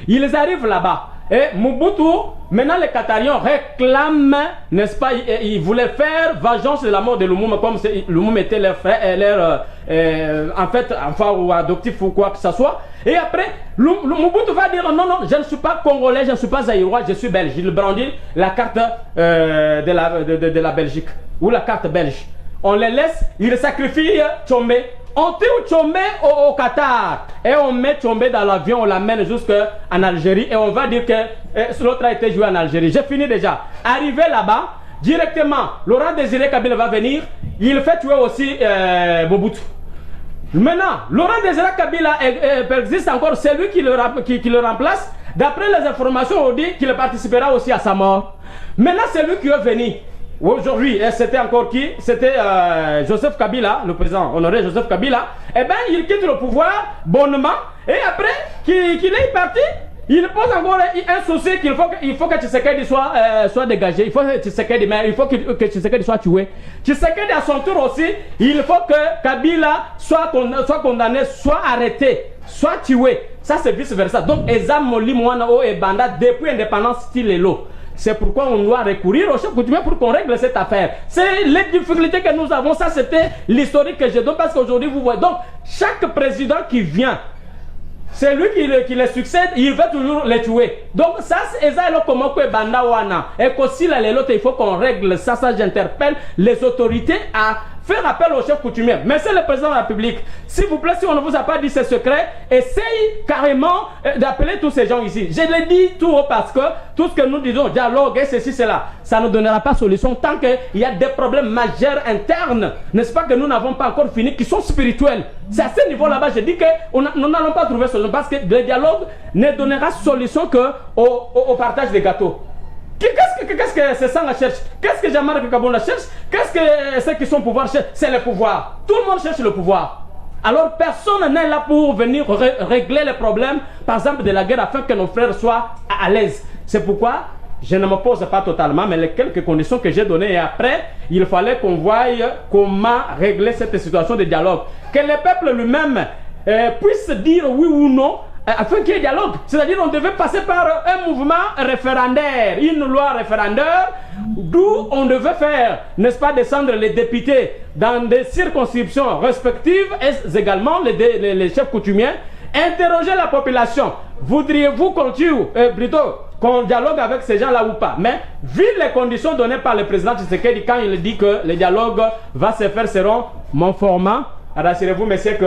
Ils arrivent là-bas. Et Mobutu, maintenant les Qatariens réclament, n'est-ce pas, ils voulaient faire vengeance de la mort de Lumumba, comme Lumumba était leur frère, en fait, enfant ou adoptif ou quoi que ce soit. Et après, Mobutu va dire non, non, je ne suis pas congolais, je ne suis pas zaïrois, je suis belge. Il brandit la carte de la Belgique, ou la carte belge. On les laisse, ils sacrifient Tchombe. On tire Tchombe au Qatar et on met Tchombe dans l'avion, on l'amène jusqu'en Algérie et on va dire que l'autre a été joué en Algérie. J'ai fini déjà. Arrivé là-bas, directement, Laurent Désiré Kabila va venir, il fait tuer aussi Mobutu. Maintenant, Laurent Désiré Kabila existe encore, c'est lui qui le remplace. D'après les informations, on dit qu'il participera aussi à sa mort. Maintenant, c'est lui qui est venu. Aujourd'hui, c'était encore qui? C'était Joseph Kabila, le président honoré Joseph Kabila. Eh bien, il quitte le pouvoir bonnement. Et après qu'il est parti, il pose encore un souci qu'il faut que Tshisekedi soit dégagé. Il faut que Tshisekedi, mais il faut que Tshisekedi soit tué. Tshisekedi à son tour aussi, il faut que Kabila soit condamné, soit arrêté, soit tué. Ça c'est vice versa. Donc, Ezam Moli Mouanao et Banda depuis l'indépendance style l'eau. C'est pourquoi on doit recourir au chef coutumier pour qu'on règle cette affaire. C'est les difficultés que nous avons. Ça, c'était l'historique que je donne parce qu'aujourd'hui, vous voyez. Donc, chaque président qui vient, c'est lui qui le succède, il veut toujours les tuer. Donc, ça, c'est comment que Banda Wana. Et qu'aussi, là, il faut qu'on règle ça. Ça, j'interpelle les autorités à faire appel au chef coutumier. Mais c'est le président de la République. S'il vous plaît, si on ne vous a pas dit ce secret, essaye carrément d'appeler tous ces gens ici. Je l'ai dit tout haut parce que tout ce que nous disons, dialogue et ceci, cela, ça ne donnera pas solution tant qu'il y a des problèmes majeurs internes, n'est-ce pas, que nous n'avons pas encore fini, qui sont spirituels. C'est à ce niveau là-bas, je dis que nous n'allons pas trouver solution parce que le dialogue ne donnera solution qu'au partage des gâteaux. Qu'est-ce que c'est ça la cherche? Qu'est-ce que Jean-Marc Kabonda cherche? Qu'est-ce que ceux qui sont au pouvoir cherchent? C'est le pouvoir. Tout le monde cherche le pouvoir. Alors personne n'est là pour venir régler les problèmes, par exemple de la guerre, afin que nos frères soient à l'aise. C'est pourquoi je ne m'oppose pas totalement, mais les quelques conditions que j'ai données et après, il fallait qu'on voie comment régler cette situation de dialogue. Que le peuple lui-même puisse dire oui ou non, afin qu'il y ait dialogue. C'est-à-dire qu'on devait passer par un mouvement référendaire, une loi référendaire, d'où on devait faire, n'est-ce pas, descendre les députés dans des circonscriptions respectives et également les chefs coutumiers, interroger la population. Voudriez-vous plutôt qu'on dialogue avec ces gens-là ou pas? Mais vu les conditions données par le président Tshisekedi, quand il dit que le dialogue va se faire selon mon format, rassurez-vous, messieurs, que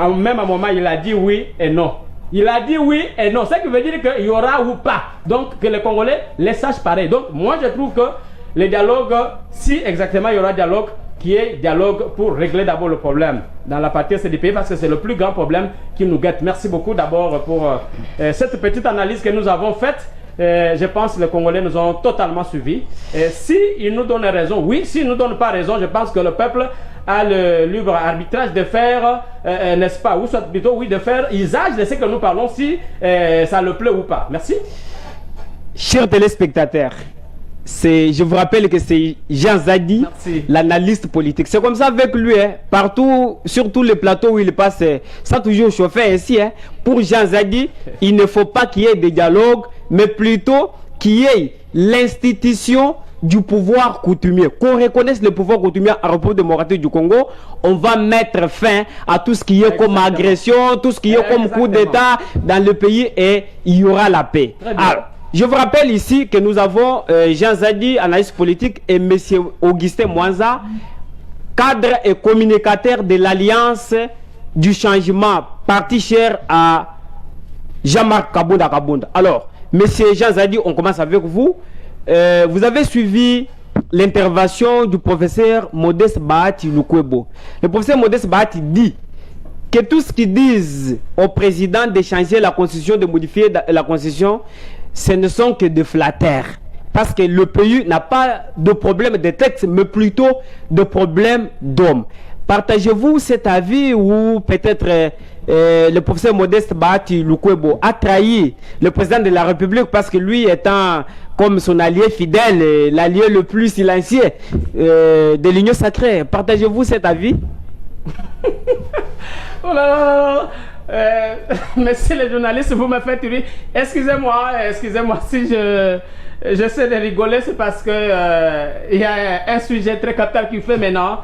à même un moment, il a dit oui et non. Il a dit oui et non. Ce qui veut dire qu'il y aura ou pas. Donc, que les Congolais les sachent pareil. Donc, moi, je trouve que le dialogue, si exactement il y aura dialogue, qui est dialogue pour régler d'abord le problème dans la partie CDP, parce que c'est le plus grand problème qui nous guette. Merci beaucoup d'abord pour cette petite analyse que nous avons faite. Je pense que les Congolais nous ont totalement suivis. S'ils nous donnent raison, oui. S'ils ne nous donnent pas raison, je pense que le peuple a le libre arbitrage de faire, n'est-ce pas, ou soit plutôt, oui, de faire usage de ce que nous parlons, si ça le plaît ou pas. Merci. Chers téléspectateurs, je vous rappelle que c'est Jean Zadi, l'analyste politique. C'est comme ça avec lui, hein, partout, sur tous les plateaux où il passe, ça a toujours chauffé ainsi. Hein. Pour Jean Zadi, il ne faut pas qu'il y ait des dialogues, mais plutôt qu'il y ait l'institution du pouvoir coutumier, qu'on reconnaisse le pouvoir coutumier en République démocratique du Congo. On va mettre fin à tout ce qui est comme agression, tout ce qui est comme coup d'État dans le pays et il y aura la paix. Alors, je vous rappelle ici que nous avons Jean Zadi, analyste politique, et M. Augustin Mwanza, cadre et communicateur de l'Alliance du changement, parti cher à Jean-Marc Kabonda. Alors, M. Jean Zadi, on commence avec vous. Vous avez suivi l'intervention du professeur Modeste Bahati Lukwebo. Le professeur Modeste Bahati dit que tout ce qu'ils disent au président de changer la constitution, de modifier la constitution, ce ne sont que des flatteurs. Parce que le pays n'a pas de problème de texte, mais plutôt de problème d'homme. Partagez-vous cet avis ou peut-être le professeur Modeste Bahati Lukwebo a trahi le président de la République parce que lui étant comme son allié fidèle, l'allié le plus silencieux de l'Union sacrée. Partagez-vous cet avis? Oh là là là. Messieurs les journalistes, vous me faites rire. Excusez-moi si j'essaie de rigoler, c'est parce que il y a un sujet très capital qui fait maintenant,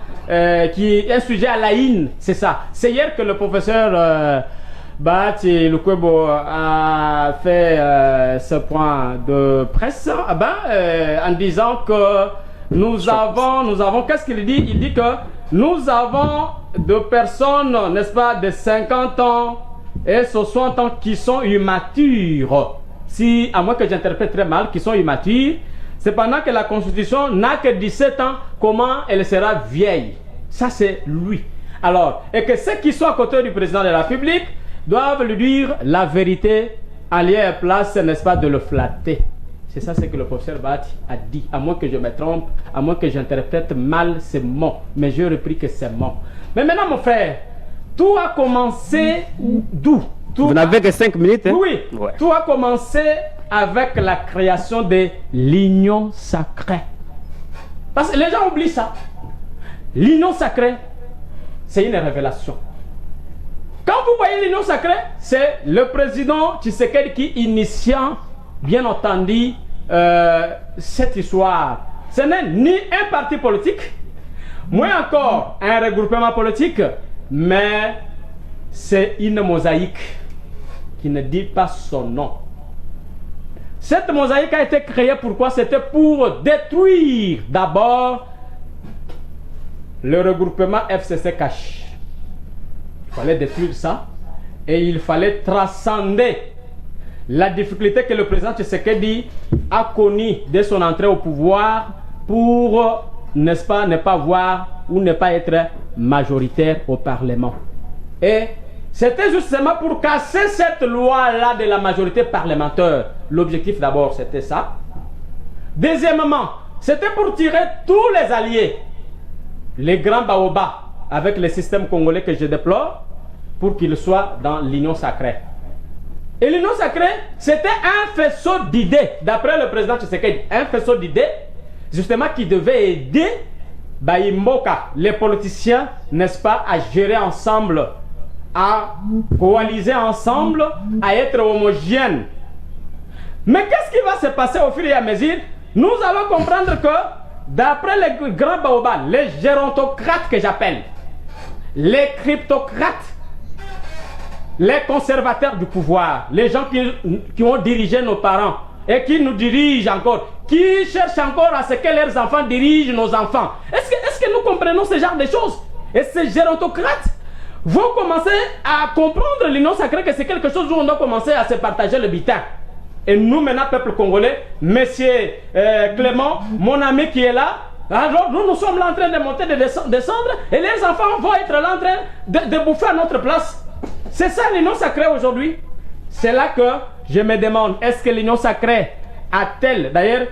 qui est un sujet à la haine, c'est ça. C'est hier que le professeur Bahati Lukwebo a fait ce point de presse en disant que nous avons, qu'est-ce qu'il dit? Il dit que nous avons de personnes, n'est-ce pas, de 50 ans et 60 ans qui sont immatures. Si, à moins que j'interprète très mal, qui sont immatures, c'est pendant que la Constitution n'a que 17 ans, comment elle sera vieille? Ça, c'est lui. Alors, et que ceux qui sont à côté du président de la République doivent lui dire la vérité, en lieu et place, n'est-ce pas, de le flatter. C'est ça ce que le professeur Bahati a dit, à moins que je me trompe, à moins que j'interprète mal ces mots. Mais j'ai repris que c'est mots. Mais maintenant, mon frère, tout a commencé d'où? Vous n'avez que 5 minutes. Hein? Oui, ouais. Tout a commencé avec la création de l'union sacrée. Parce que les gens oublient ça. L'union sacrée, c'est une révélation. Quand vous voyez l'union sacrée, c'est le président Tshisekedi qui initie, bien entendu, cette histoire. Ce n'est ni un parti politique, moins encore un regroupement politique, mais c'est une mosaïque qui ne dit pas son nom. Cette mosaïque a été créée pourquoi? C'était pour détruire d'abord le regroupement FCC Cash. Il fallait détruire ça et il fallait transcender la difficulté que le président Tshisekedi a connue dès son entrée au pouvoir pour, n'est-ce pas, ne pas voir ou ne pas être majoritaire au Parlement. Et c'était justement pour casser cette loi-là de la majorité parlementaire. L'objectif d'abord, c'était ça. Deuxièmement, c'était pour tirer tous les alliés, les grands baobabs, avec le système congolais que je déplore, pour qu'ils soient dans l'union sacrée. Et l'union sacrée, c'était un faisceau d'idées, d'après le président Tshisekedi, un faisceau d'idées, justement, qui devait aider Baïmboka, les politiciens, n'est-ce pas, à gérer ensemble, à coaliser ensemble, à être homogènes. Mais qu'est-ce qui va se passer au fur et à mesure? Nous allons comprendre que, d'après les grands baobabs, les gérontocrates que j'appelle, les cryptocrates, les conservateurs du pouvoir, les gens qui ont dirigé nos parents et qui nous dirigent encore, qui cherchent encore à ce que leurs enfants dirigent nos enfants. Est-ce que nous comprenons ce genre de choses? Et ces gérontocrates vont commencer à comprendre l'union sacrée, que c'est quelque chose où on doit commencer à se partager le butin. Et nous, maintenant, peuple congolais, monsieur Clément, mon ami qui est là, alors nous sommes là en train de monter, de descendre, et les enfants vont être là en train de bouffer à notre place. C'est ça l'union sacrée aujourd'hui. C'est là que je me demande, est-ce que l'union sacrée a-t-elle, d'ailleurs,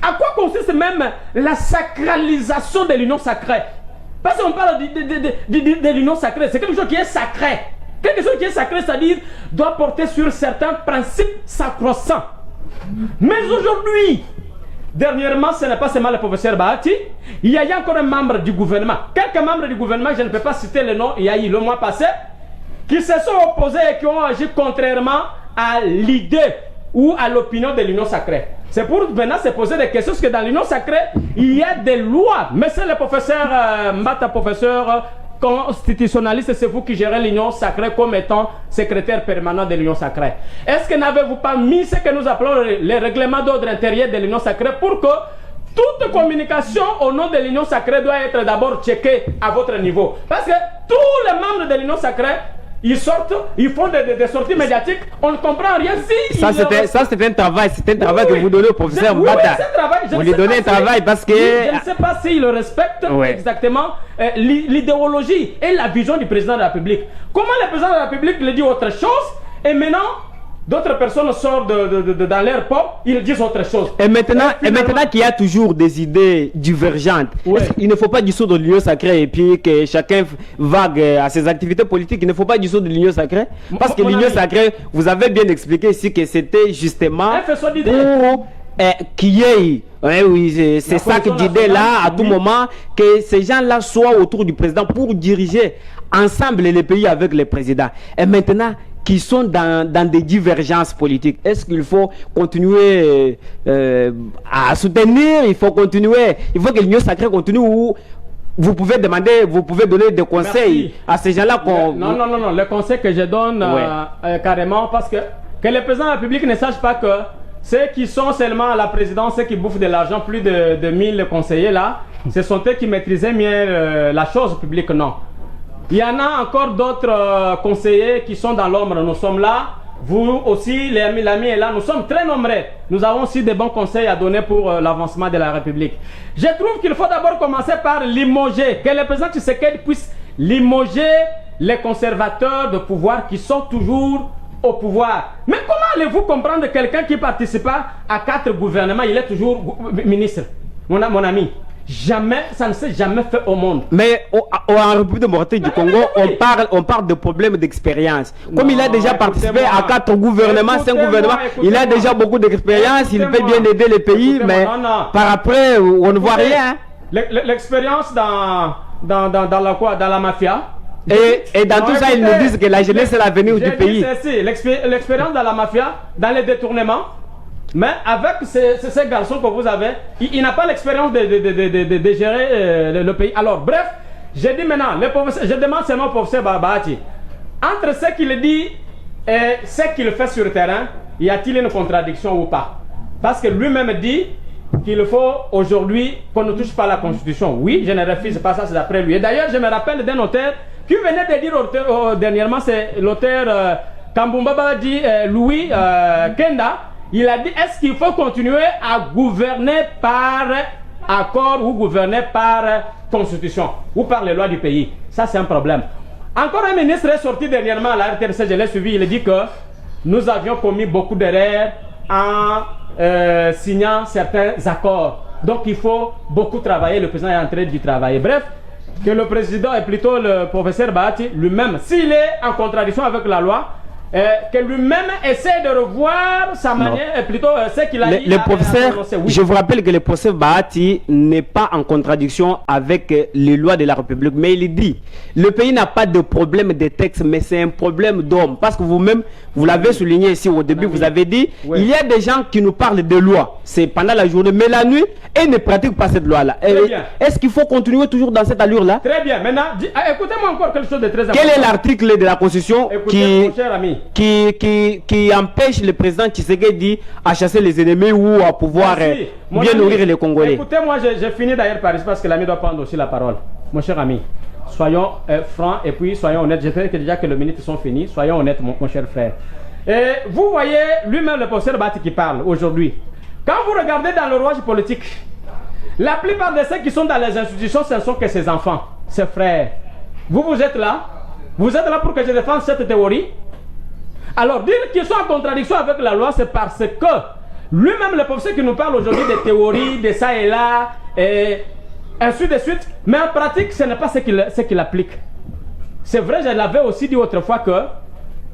à quoi consiste même la sacralisation de l'union sacrée? Parce qu'on parle de l'union sacrée, c'est quelque chose qui est sacré. Quelque chose qui est sacré, c'est-à-dire, doit porter sur certains principes sacro-saints. Mais aujourd'hui, dernièrement, ce n'est pas seulement le professeur Bahati, il y a encore un membre du gouvernement. Quelques membres du gouvernement, je ne peux pas citer le nom, il y a eu le mois passé, qui se sont opposés et qui ont agi contrairement à l'idée ou à l'opinion de l'union sacrée. C'est pour maintenant se poser des questions, parce que dans l'union sacrée, il y a des lois. Mais c'est le professeur Mbata, professeur constitutionnaliste, c'est vous qui gérez l'union sacrée comme étant secrétaire permanent de l'union sacrée. Est-ce que n'avez-vous pas mis ce que nous appelons les règlements d'ordre intérieur de l'union sacrée pour que toute communication au nom de l'union sacrée doit être d'abord checkée à votre niveau? Parce que tous les membres de l'union sacrée, ils sortent, ils font des sorties médiatiques, on ne comprend rien. Si ça c'était un travail, que vous donnez au professeur Mbata. Vous lui donnez un travail parce que... Je ne sais pas s'il respecte exactement l'idéologie et la vision du président de la République. Comment le président de la République lui dit autre chose et maintenant d'autres personnes sortent dans leur peau, ils disent autre chose. Et maintenant qu'il y a toujours des idées divergentes, il ne faut pas dissoudre l'union sacrée et puis que chacun vague à ses activités politiques. Il ne faut pas dissoudre l'union sacrée. Parce que l'union sacrée, vous avez bien expliqué ici que c'était justement pour qu'il y ait, oui, c'est ça que disait là, à tout moment, que ces gens-là soient autour du président pour diriger ensemble les pays avec le président. Et maintenant, qui sont dans des divergences politiques. Est-ce qu'il faut continuer à soutenir? Il faut continuer, il faut que l'Union sacrée continue ou vous pouvez demander, vous pouvez donner des conseils à ces gens-là? Non, le conseil que je donne carrément, parce que le président de la République ne sache pas que ceux qui sont seulement à la présidence, ceux qui bouffent de l'argent, plus de 1000 conseillers là, ce sont eux qui maîtrisaient mieux la chose publique, non. Il y en a encore d'autres conseillers qui sont dans l'ombre. Nous sommes là, vous aussi, l'ami est là, nous sommes très nombreux. Nous avons aussi des bons conseils à donner pour l'avancement de la République. Je trouve qu'il faut d'abord commencer par limoger, que le président Tshisekedi puisse limoger les conservateurs de pouvoir qui sont toujours au pouvoir. Mais comment allez-vous comprendre quelqu'un qui participa à 4 gouvernements, il est toujours ministre, mon ami? Jamais, ça ne s'est jamais fait au monde. Mais en République démocratique du Congo, on parle de problèmes d'expérience. Comme il a déjà participé à 4 gouvernements, 5 gouvernements, il a déjà beaucoup d'expérience, il peut bien aider les pays, mais par après, on ne voit rien. L'expérience dans la mafia. Et dans tout ça, ils nous disent que la jeunesse est l'avenir du pays. L'expérience dans la mafia, dans les détournements. Mais avec ces garçons que vous avez, il n'a pas l'expérience de gérer le pays. Alors, bref, je dis maintenant, je demande seulement au professeur Bahati, entre ce qu'il dit et ce qu'il fait sur le terrain, y a-t-il une contradiction ou pas? Parce que lui-même dit qu'il faut aujourd'hui qu'on ne touche pas à la Constitution. Oui, je ne refuse pas ça, c'est d'après lui. Et d'ailleurs, je me rappelle d'un auteur qui venait de dire dernièrement, c'est l'auteur Kambumba Badi Louis Kenda. Il a dit, est-ce qu'il faut continuer à gouverner par accord ou gouverner par constitution ou par les lois du pays? Ça, c'est un problème. Encore un ministre est sorti dernièrement à la RTNC, je l'ai suivi, il a dit que nous avions commis beaucoup d'erreurs en signant certains accords. Donc, il faut beaucoup travailler, le président est en train d'y travailler. Bref, que le président, et plutôt le professeur Bahati, lui-même, s'il est en contradiction avec la loi, que lui-même essaie de revoir sa manière, plutôt ce qu'il a dit. Le professeur, je vous rappelle que le professeur Bahati n'est pas en contradiction avec les lois de la République, mais il dit, le pays n'a pas de problème de texte, mais c'est un problème d'homme. Parce que vous-même, vous l'avez souligné ici au début, vous avez dit, il y a des gens qui nous parlent de loi, c'est pendant la journée, mais la nuit, ils ne pratiquent pas cette loi-là. Est-ce qu'il faut continuer toujours dans cette allure-là? Très bien, maintenant, écoutez-moi encore quelque chose de très important. Quel est l'article de la Constitution mon cher ami, qui empêche le président Tshisekedi à chasser les ennemis ou à pouvoir bien nourrir les Congolais? Écoutez-moi, j'ai fini d'ailleurs par ici parce que l'ami doit prendre aussi la parole. Mon cher ami, soyons francs et puis soyons honnêtes. Je sais que déjà que les minutes sont finies. Soyons honnêtes, mon cher frère. Et vous voyez lui-même le professeur Bahati qui parle aujourd'hui. Quand vous regardez dans le rouage politique, la plupart de ceux qui sont dans les institutions, ce ne sont que ses enfants, ses frères. Vous êtes là. Vous êtes là pour que je défende cette théorie. Alors, dire qu'ils sont en contradiction avec la loi, c'est parce que lui-même, le professeur qui nous parle aujourd'hui des théories, de ça et là, et ainsi de suite, mais en pratique, ce n'est pas ce qu'il applique. C'est vrai, je l'avais aussi dit autrefois que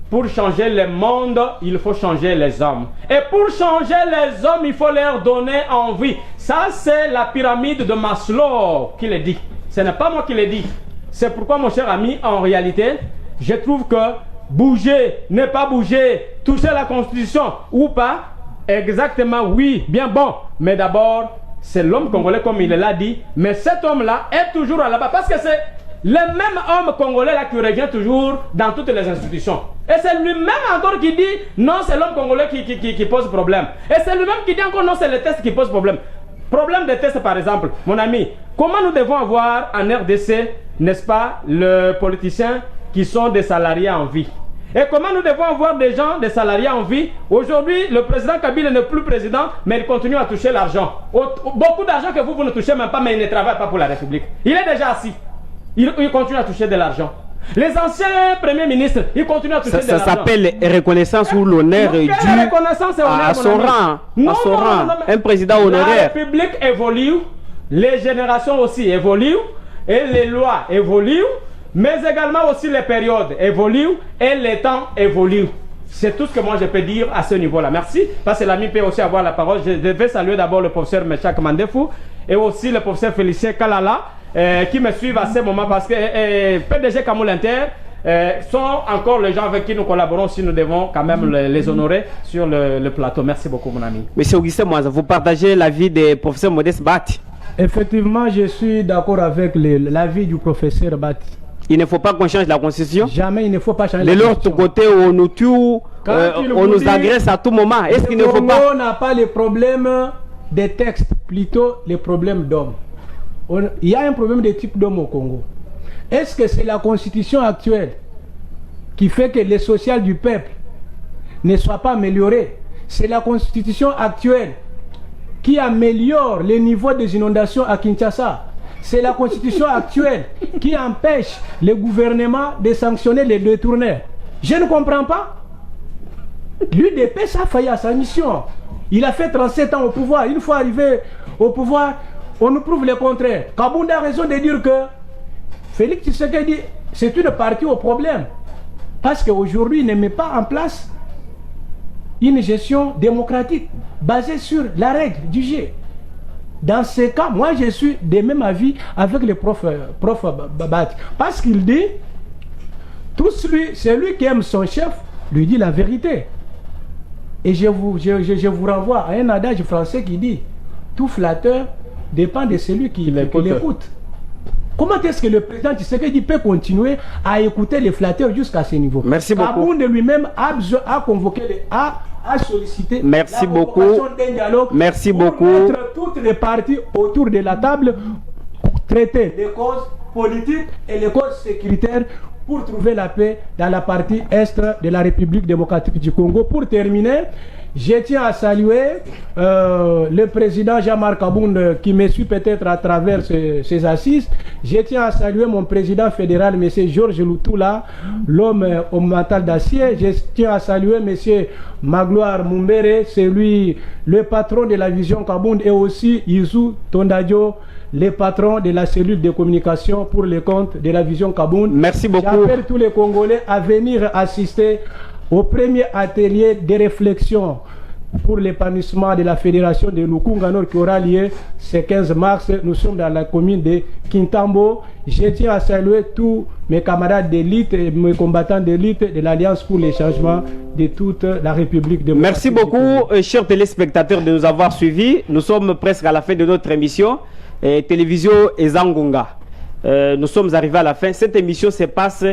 pour changer le monde, il faut changer les hommes. Et pour changer les hommes, il faut leur donner envie. Ça, c'est la pyramide de Maslow qui le dit. Ce n'est pas moi qui le dis. C'est pourquoi, mon cher ami, en réalité, je trouve que bouger, ne pas bouger, toucher la Constitution ou pas, exactement oui, bien bon. Mais d'abord, c'est l'homme congolais comme il l'a dit. Mais cet homme-là est toujours là-bas. Parce que c'est le même homme congolais là qui revient toujours dans toutes les institutions. Et c'est lui-même encore qui dit non, c'est l'homme congolais qui pose problème. Et c'est lui-même qui dit encore non, c'est le test qui pose problème. Problème des tests par exemple, mon ami, comment nous devons avoir en RDC, n'est-ce pas, le politicien qui sont des salariés en vie? Et comment nous devons avoir des gens, des salariés en vie? Aujourd'hui, le président Kabila n'est plus président, mais il continue à toucher l'argent. Beaucoup d'argent que vous ne touchez même pas, mais il ne travaille pas pour la République. Il est déjà assis. Il continue à toucher de l'argent. Les anciens premiers ministres, ils continuent à toucher de l'argent. Ça s'appelle reconnaissance ou l'honneur dû à son rang. Non, un président honoraire. La République évolue, les générations aussi évoluent, et les lois évoluent, mais également aussi les périodes évoluent et les temps évoluent. C'est tout ce que moi je peux dire à ce niveau-là. Merci. Parce que l'ami peut aussi avoir la parole. Je vais saluer d'abord le professeur Meshak Mandefou et aussi le professeur Félicien Kalala qui me suivent à ce moment parce que PDG Kamoul Inter sont encore les gens avec qui nous collaborons si nous devons quand même les honorer sur le plateau. Merci beaucoup mon ami. Monsieur Augustin Mouaza, vous partagez l'avis des professeurs Modeste Bati? Effectivement, je suis d'accord avec l'avis du professeur Bati. Il ne faut pas qu'on change la constitution. Jamais il ne faut pas changer la constitution. De l'autre côté, on nous tue, on nous agresse à tout moment. Est-ce qu'il ne faut pas... On n'a pas les problèmes des textes, plutôt les problèmes d'hommes. Il y a un problème de type d'homme au Congo. Est-ce que c'est la constitution actuelle qui fait que les social du peuple ne soient pas améliorés? C'est la constitution actuelle qui améliore les niveaux des inondations à Kinshasa. C'est la constitution actuelle qui empêche le gouvernement de sanctionner les détourneurs. Je ne comprends pas. L'UDPS a failli à sa mission. Il a fait 37 ans au pouvoir. Une fois arrivé au pouvoir, on nous prouve le contraire. Kabounda a raison de dire que Félix Tshisekedi, c'est une partie au problème. Parce qu'aujourd'hui, il ne met pas en place une gestion démocratique basée sur la règle du jeu. Dans ce cas, moi je suis de même avis avec le prof Babati. Parce qu'il dit, celui qui aime son chef lui dit la vérité. Et je vous renvoie à un adage français qui dit, tout flatteur dépend de celui qui l'écoute. Comment est-ce que le président Tshisekedi peut continuer à écouter les flatteurs jusqu'à ce niveau? Merci beaucoup. Kabound lui-même a convoqué a sollicité merci la beaucoup. D'un dialogue merci pour beaucoup. Mettre toutes les parties autour de la table pour traiter les causes politiques et les causes sécuritaires pour trouver la paix dans la partie est de la République démocratique du Congo. Pour terminer, je tiens à saluer le président Jean-Marc Kabound qui me suit peut-être à travers ses assises. Je tiens à saluer mon président fédéral, M. Georges Lutoula, l'homme au mental d'acier. Je tiens à saluer M. Magloire Mumbere, c'est lui le patron de la vision Kabound, et aussi Izou Tondadio, les patrons de la cellule de communication pour le compte de la vision Kabound. Merci beaucoup. J'appelle tous les Congolais à venir assister au premier atelier de réflexion pour l'épanouissement de la fédération de Lukunga Nord qui aura lieu ce 15 mars. Nous sommes dans la commune de Kintambo. Je tiens à saluer tous mes camarades d'élite et mes combattants d'élite de l'Alliance pour les changements de toute la République de Merci beaucoup, chers téléspectateurs, de nous avoir suivis. Nous sommes presque à la fin de notre émission. Télévision Ezangunga. Nous sommes arrivés à la fin. Cette émission se passe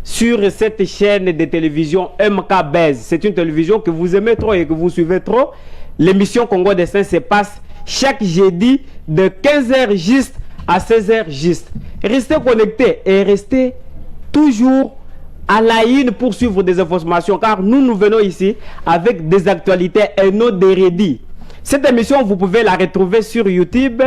sur cette chaîne de télévision MKBez. C'est une télévision que vous aimez trop et que vous suivez trop. L'émission Congo Destin se passe chaque jeudi de 15h juste à 16h juste. Restez connectés et restez toujours à la ligne pour suivre des informations, car nous venons ici avec des actualités et non des rédits. Cette émission, vous pouvez la retrouver sur YouTube.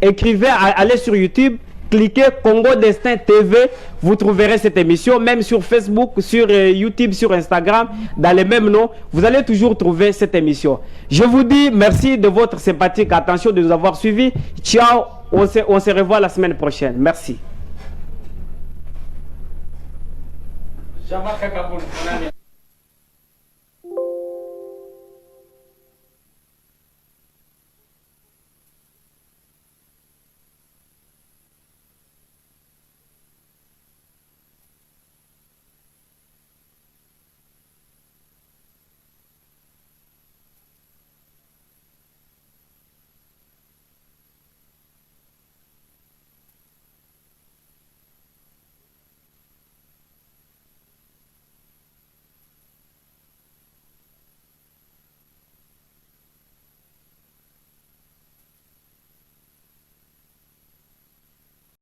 Écrivez, allez sur YouTube, cliquez Congo Destin TV, vous trouverez cette émission, même sur Facebook, sur YouTube, sur Instagram, dans les mêmes noms, vous allez toujours trouver cette émission. Je vous dis merci de votre sympathique attention, de nous avoir suivis. Ciao, on se revoit la semaine prochaine. Merci.